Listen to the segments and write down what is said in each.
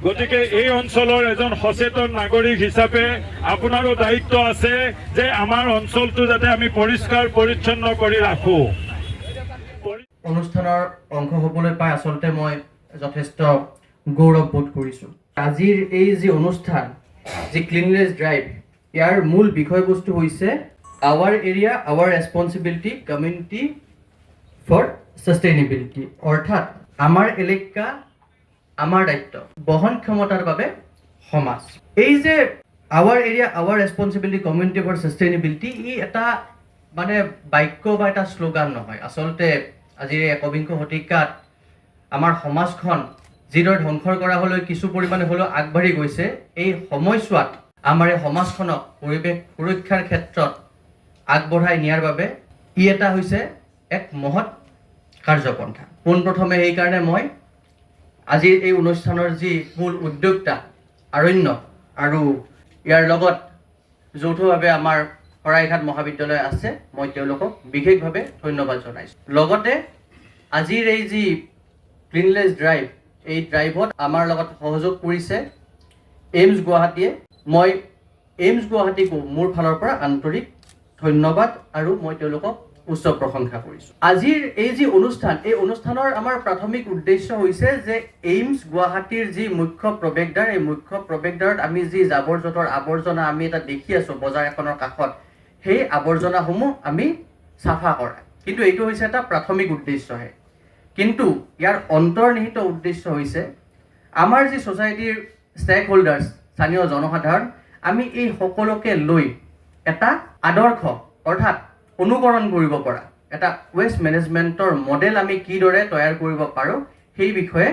গতিকে এই অঞ্চলৰ এজন সচেতন নাগৰিক হিচাপে আপোনাৰো দায়িত্ব আছে যে আমাৰ অঞ্চলটো যাতে আমি পৰিষ্কাৰ পৰিচ্ছন্ন কৰি ৰাখোঁ। অনুষ্ঠানৰ অংশ হ'বলৈ পাই আচলতে মই যথেষ্ট গৌৰৱ বোধ কৰিছোঁ। আজিৰ এই যি অনুষ্ঠান, যি ক্লিননেছ ড্ৰাইভ, ইয়াৰ মূল বিষয়বস্তু হৈছে our area our responsibility community for sustainability, অৰ্থাৎ আমাৰ এলেকা আমাৰ দায়িত্ব, বহন ক্ষমতাৰ বাবে সমাজ। এই যে our area our responsibility community for sustainability, ই এটা মানে বাক্য বা এটা শ্লোগান নহয়। আচলতে আজিৰ একবিংশ শতিকাত আমাৰ সমাজখন যিদৰে ধ্বংসৰ কৰা হ'লেও কিছু পৰিমাণে হ'লেও আগবাঢ়ি গৈছে, এই সময়ছোৱাত আমাৰ এই সমাজখনক পৰিৱেশ সুৰক্ষাৰ ক্ষেত্ৰত আগবঢ়াই নিয়াৰ বাবে ই এটা হৈছে এক মহৎ কাৰ্যপন্থা। পোনপ্ৰথমে সেইকাৰণে মই আজিৰ এই অনুষ্ঠানৰ যি মূল উদ্যোক্তা আৰণ্য আৰু ইয়াৰ লগত যৌথভাৱে আমাৰ শৰাইঘাট মহাবিদ্যালয় আছে, মই তেওঁলোকক বিশেষভাৱে ধন্যবাদ জনাইছোঁ। লগতে আজিৰ এই যি ক্লিননেছ ড্ৰাইভ, এই ড্ৰাইভত আমাৰ লগত সহযোগ কৰিছে এইমছ গুৱাহাটীয়ে। মই এইমছ গুৱাহাটীকো মোৰ ফালৰ পৰা আন্তৰিক ধন্যবাদ আৰু মই তেওঁলোকক উচ্চ প্ৰশংসা কৰিছোঁ। আজিৰ এই যি অনুষ্ঠান, এই অনুষ্ঠানৰ আমাৰ প্ৰাথমিক উদ্দেশ্য হৈছে যে এইমছ গুৱাহাটীৰ যি মুখ্য প্ৰৱেশদ্বাৰ, এই মুখ্য প্ৰৱেশদ্বাৰত আমি যি জাবৰ জোঁথৰ আৱৰ্জনা আমি এটা দেখি আছোঁ বজাৰ এখনৰ কাষত, সেই আৱৰ্জনাসমূহ আমি চাফা কৰা। কিন্তু এইটো হৈছে এটা প্ৰাথমিক উদ্দেশ্যহে। কিন্তু ইয়াৰ অন্তৰ্নিহিত উদ্দেশ্য হৈছে আমাৰ যি ছ'চাইটিৰ ষ্টেক হোল্ডাৰ্ছ, স্থানীয় জনসাধাৰণ, আমি এই সকলোকে লৈ এটা আদৰ্শ অৰ্থাৎ অনুকৰণ কৰিব পৰা এটা ৱেষ্ট মেনেজমেণ্টৰ মডেল আমি কিদৰে তৈয়াৰ কৰিব পাৰোঁ, সেই বিষয়ে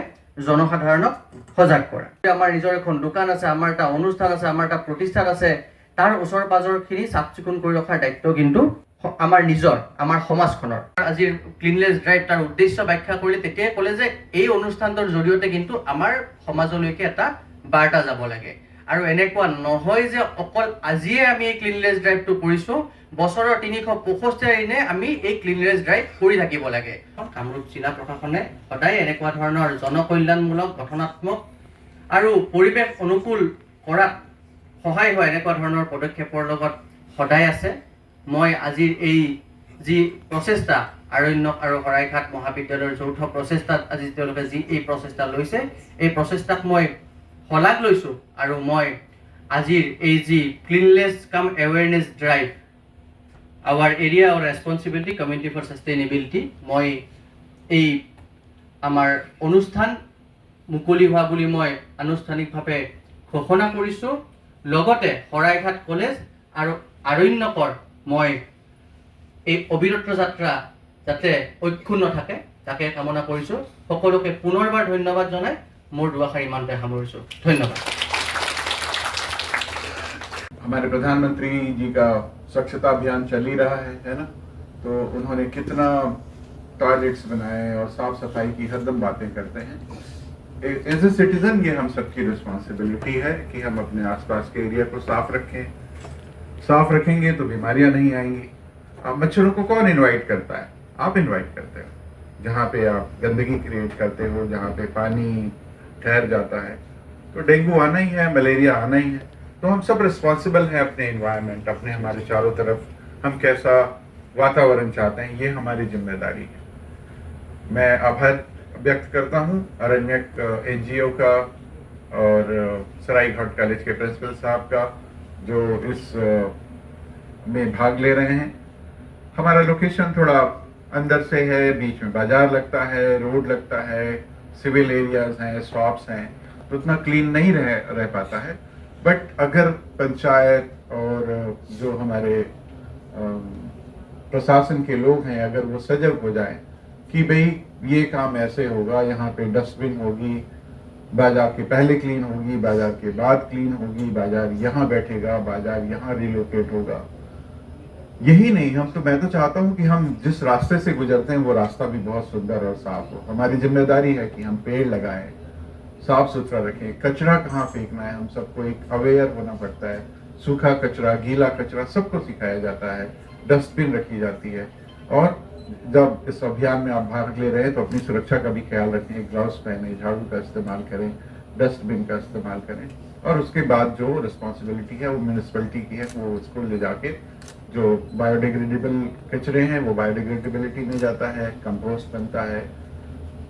জনসাধাৰণক সজাগ কৰা। আমাৰ নিজৰ এখন দোকান আছে, আমাৰ এটা অনুষ্ঠান আছে, আমাৰ এটা প্ৰতিষ্ঠান আছে, তাৰ ওচৰ পাজৰখিনি চাফ চিকুণ কৰি ৰখাৰ দায়িত্ব কিন্তু আমাৰ নিজৰ, আমাৰ সমাজখনৰ। আজিৰ ক্লিননেছ ড্ৰাইভ তাৰ উদ্দেশ্য ব্যাখ্যা কৰিলে তেতিয়াই ক'লে যে এই অনুষ্ঠানটোৰ জৰিয়তে কিন্তু আমাৰ সমাজলৈকে এটা বাৰ্তা যাব লাগে। আৰু এনেকুৱা নহয় যে অকল আজিয়ে আমি এই ক্লিননেছ ড্ৰাইভটো কৰিছোঁ, বছৰৰ 365 দিনে আমি এই ক্লিননেছ ড্ৰাইভ কৰি থাকিব লাগে। কামৰূপ জিলা প্ৰশাসনে সদায় এনেকুৱা ধৰণৰ জনকল্যাণমূলক, গঠনাত্মক আৰু পৰিৱেশ অনুকূল কৰাত সহায় হয় এনেকুৱা ধৰণৰ পদক্ষেপৰ লগত সদায় আছে। মই আজিৰ এই যি প্ৰচেষ্টা, আৰণ্যক আৰু শৰাইঘাট মহাবিদ্যালয়ৰ যৌথ প্ৰচেষ্টাত আজি তেওঁলোকে যি এই প্ৰচেষ্টা লৈছে, এই প্ৰচেষ্টাক মই শলাগ লৈছোঁ। আৰু মই আজিৰ এই যি cleanliness cum awareness drive our area our responsibility community for sustainability, মই এই আমাৰ অনুষ্ঠান মুকলি হোৱা বুলি মই আনুষ্ঠানিকভাৱে ঘোষণা কৰিছোঁ। লগতে শৰাইঘাট কলেজ আৰু আৰণ্যকৰ মই এই অবিৰত যাত্ৰা যাতে অক্ষুণ্ণ থাকে তাকে কামনা কৰিছোঁ। সকলোকে পুনৰবাৰ ধন্যবাদ জনাই মোৰ দুআষাৰ ইমানতে সামৰিছোঁ। ধন্যবাদ। हमारे प्रधानमंत्री जी का स्वच्छता अभियान चल ही रहा है ना, तो उन्होंने कितना टॉयलेट्स बनाए और साफ सफाई की हरदम बातें करते हैं। एज ए सिटीजन ये हम सबकी रिस्पॉन्सिबिलिटी है कि हम अपने आसपास के एरिया को साफ रखें। साफ रखेंगे तो बीमारियां नहीं आएंगी। अब मच्छरों को कौन इनवाइट करता है? आप इनवाइट करते हो। जहाँ पे आप गंदगी क्रिएट करते हो, जहाँ पे पानी ठहर जाता है, तो डेंगू आना ही है, मलेरिया आना ही है। तो हम सब रिस्पॉन्सिबल हैं अपने एनवायरनमेंट, अपने हमारे चारों तरफ हम कैसा वातावरण चाहते हैं, ये हमारी जिम्मेदारी है। मैं आभार व्यक्त करता हूँ अरण्यक NGO का और सरायघाट कॉलेज के प्रिंसिपल साहब का, जो इस में भाग ले रहे हैं। हमारा लोकेशन थोड़ा अंदर से है, बीच में बाजार लगता है, रोड लगता है, सिविल एरियाज हैं, शॉप्स हैं, तो उतना क्लीन नहीं रह पाता है। बट अगर पंचायत और जो हमारे प्रशासन के लोग हैं, अगर वो सजग हो जाएं कि भाई ये काम ऐसे होगा, यहाँ पे डस्टबिन होगी, बाजार के पहले क्लीन होगी, बाजार के बाद क्लीन होगी, बाजार यहाँ बैठेगा, बाजार यहाँ रिलोकेट होगा। यही नहीं, मैं तो चाहता हूँ कि हम जिस रास्ते से गुजरते हैं वो रास्ता भी बहुत सुंदर और साफ हो। हमारी जिम्मेदारी है कि हम पेड़ लगाएं, साफ सुथरा रखें, कचरा कहाँ फेंकना है हम सबको एक अवेयर होना पड़ता है। सूखा कचरा, गीला कचरा सबको सिखाया जाता है, डस्टबिन रखी जाती है। और जब इस अभियान में आप भाग ले रहे हैं तो अपनी सुरक्षा का भी ख्याल रखें, ग्लव्स पहने, झाड़ू का इस्तेमाल करें, डस्टबिन का इस्तेमाल करें, और उसके बाद जो रिस्पॉन्सिबिलिटी है वो म्यूनिसिपैलिटी की है, वो उसको ले जाके जो बायोडिग्रेडेबल कचरे हैं वो बायोडिग्रेडेबिलिटी में जाता है, कंपोस्ट बनता है,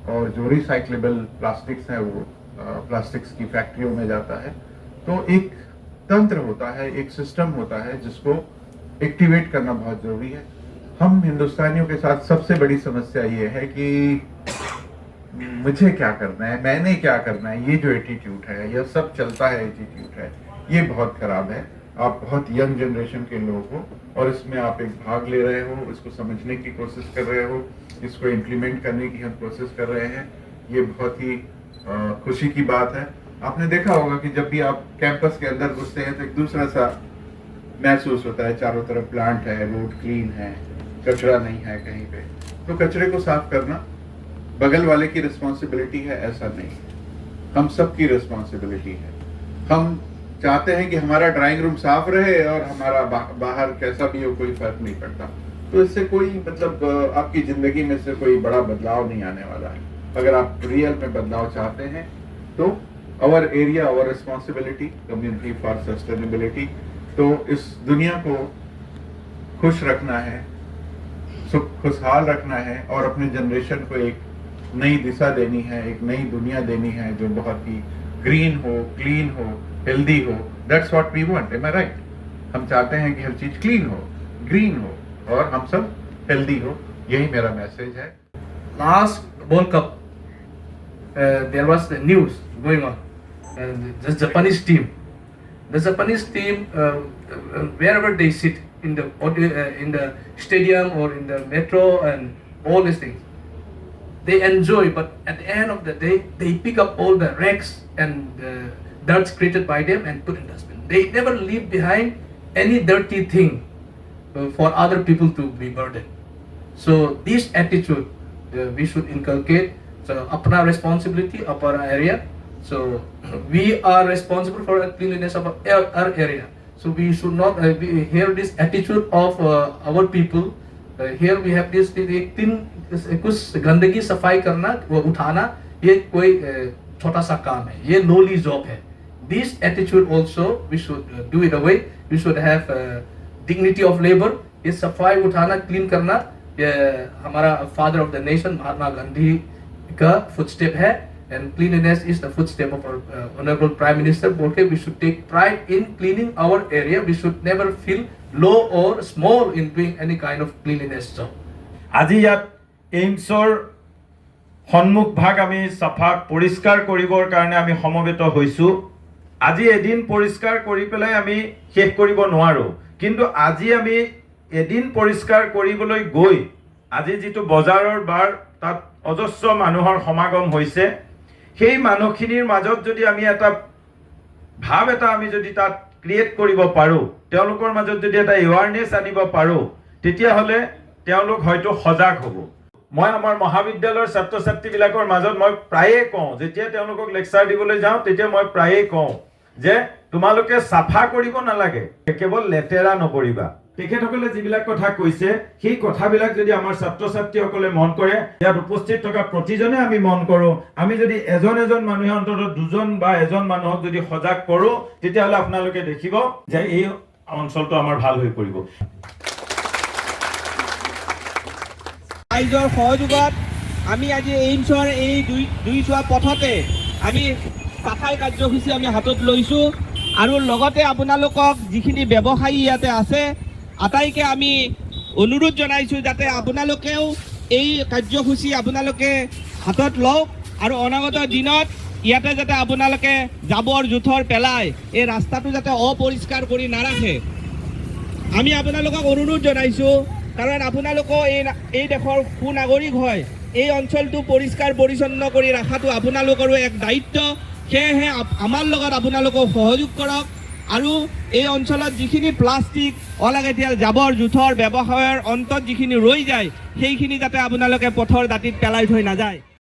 और जो रिसाइक्लेबल प्लास्टिक्स हैं वो प्लास्टिक्स की फैक्ट्रियों में जाता है। तो एक तंत्र होता है, एक सिस्टम होता है जिसको एक्टिवेट करना बहुत जरूरी है। हम हिंदुस्तानियों के साथ सबसे बड़ी समस्या ये है कि मुझे क्या करना है, मैंने क्या करना है, ये जो एटीट्यूड है, यह सब चलता है एटीट्यूड है, ये बहुत खराब है। आप बहुत यंग जनरेशन के लोग हो और इसमें आप एक भाग ले रहे हो, इसको समझने की कोशिश कर रहे हो, इसको इम्प्लीमेंट करने की हम कोशिश कर रहे हैं, ये बहुत ही खुशी की बात है। आपने देखा होगा कि जब भी आप कैंपस के अंदर घुसते हैं तो एक दूसरा सा महसूस होता है, चारों तरफ प्लांट है, रोड क्लीन है, कचरा नहीं है कहीं पे। तो कचरे को साफ करना बगल वाले की रिस्पॉन्सिबिलिटी है ऐसा नहीं है, हम सबकी रिस्पॉन्सिबिलिटी है। हम चाहते हैं कि हमारा ड्राइंग रूम साफ रहे और हमारा बाहर कैसा भी हो, कोई फर्क नहीं पड़ता। तो इससे कोई मतलब आपकी जिंदगी में से कोई बड़ा बदलाव नहीं आने वाला है। अगर आप रियल में बदलाव चाहते हैं तो our area, our responsibility, community for sustainability. तो इस दुनिया को खुश रखना है, खुशहाल रखना है और अपने जनरेशन को एक नई दिशा देनी है, एक नई दुनिया देनी है जो बहुत ही ग्रीन हो, क्लीन हो, हेल्दी हो। That's what we want, am I right? हम चाहते हैं कि हर चीज क्लीन हो, ग्रीन हो और हम सब हेल्दी हो। यही मेरा मैसेज है। Last World Cup, there was the news going on. The Japanese team, wherever they sit in the stadium or in the metro and all these things, they enjoy. But at the end of the day, they pick up all the wrecks and dirts created by them and put in dustbin. They never leave behind any dirty thing for other people to be burdened. So this attitude we should inculcate. So apna responsibility of our area. So we are responsible for the cleanliness of our area. So we should not hear this attitude of our people. Here we have this कुछ गंदगी सफाई करना, वो उठाना, ये कोई छोटा सा काम है, ये lowly job है. This attitude also we should do it away. We should have dignity of labor. ये सफाई उठाना, क्लीन करना, ये हमारा father of the nation Mahatma Gandhi का फुटस्टेप है, and cleanliness is the footstep of our honorable prime minister. बोल के we should take pride in cleaning our area. We should never feel low or small in doing any kind of cleanliness job. আজি ইয়াত এইমছৰ সন্মুখ ভাগ আমি চাফা পৰিষ্কাৰ কৰিবৰ কাৰণে আমি সমবেত হৈছোঁ। আজি এদিন পৰিষ্কাৰ কৰি পেলাই আমি শেষ কৰিব নোৱাৰোঁ, কিন্তু আজি আমি এদিন পৰিষ্কাৰ কৰিবলৈ গৈ আজি যিটো বজাৰৰ বাৰ তাত অজস্ৰ মানুহৰ সমাগম হৈছে, সেই মানুহখিনিৰ মাজত যদি আমি এটা ভাৱ এটা আমি যদি তাত ক্ৰিয়েট কৰিব পাৰোঁ, তেওঁলোকৰ মাজত যদি এটা এৱাৰনেছ আনিব পাৰোঁ, তেতিয়াহ'লে তেওঁলোক হয়তো সজাগ হ'ব। মই আমাৰ মহাবিদ্যালয়ৰ ছাত্ৰ ছাত্ৰীবিলাকৰ মাজত মই প্ৰায়ে কওঁ, যেতিয়া তেওঁলোকক লেকচাৰ দিবলৈ যাওঁ তেতিয়া মই প্ৰায়ে কওঁ যে তোমালোকে চাফা কৰিব নালাগে, কেৱল লেতেৰা নকৰিবা। তেখেতসকলে যিবিলাক কথা কৈছে সেই কথাবিলাক যদি আমাৰ ছাত্ৰ ছাত্ৰীসকলে মন কৰে, ইয়াত উপস্থিত থকা প্ৰতিজনে আমি মন কৰোঁ, আমি যদি এজন এজন মানুহে অন্ততঃ দুজন বা এজন মানুহক যদি সজাগ কৰোঁ, তেতিয়াহ'লে আপোনালোকে দেখিব যে এই অঞ্চলটো আমাৰ ভাল হৈ পৰিব। ৰাইজৰ সহযোগত আমি আজি এইমছৰ এই দুই চোৱা পথতে আমি চাফাই কাৰ্যসূচী আমি হাতত লৈছোঁ, আৰু লগতে আপোনালোকক যিখিনি ব্যৱসায়ী ইয়াতে আছে আটাইকে আমি অনুৰোধ জনাইছোঁ যাতে আপোনালোকেও এই কাৰ্যসূচী আপোনালোকে হাতত লওক, আৰু অনাগত দিনত ইয়াতে যাতে আপোনালোকে জাবৰ জোথৰ পেলাই এই ৰাস্তাটো যাতে অপৰিষ্কাৰ কৰি নাৰাখে আমি আপোনালোকক অনুৰোধ জনাইছোঁ। কাৰণ আপোনালোকো এই দেশৰ সুনাগৰিক হয়, এই অঞ্চলটো পৰিষ্কাৰ পৰিচ্ছন্ন কৰি ৰখাটো আপোনালোকৰো এক দায়িত্ব। সেয়েহে আমাৰ লগত আপোনালোকক সহযোগ কৰক, আৰু এই অঞ্চলত যিখিনি প্লাষ্টিক অলাগতিয়াল জাবৰ জোথৰ ব্যৱসায়ৰ অন্তত যিখিনি ৰৈ যায় সেইখিনি যাতে আপোনালোকে পথৰ দাঁতিত পেলাই থৈ নাযায়।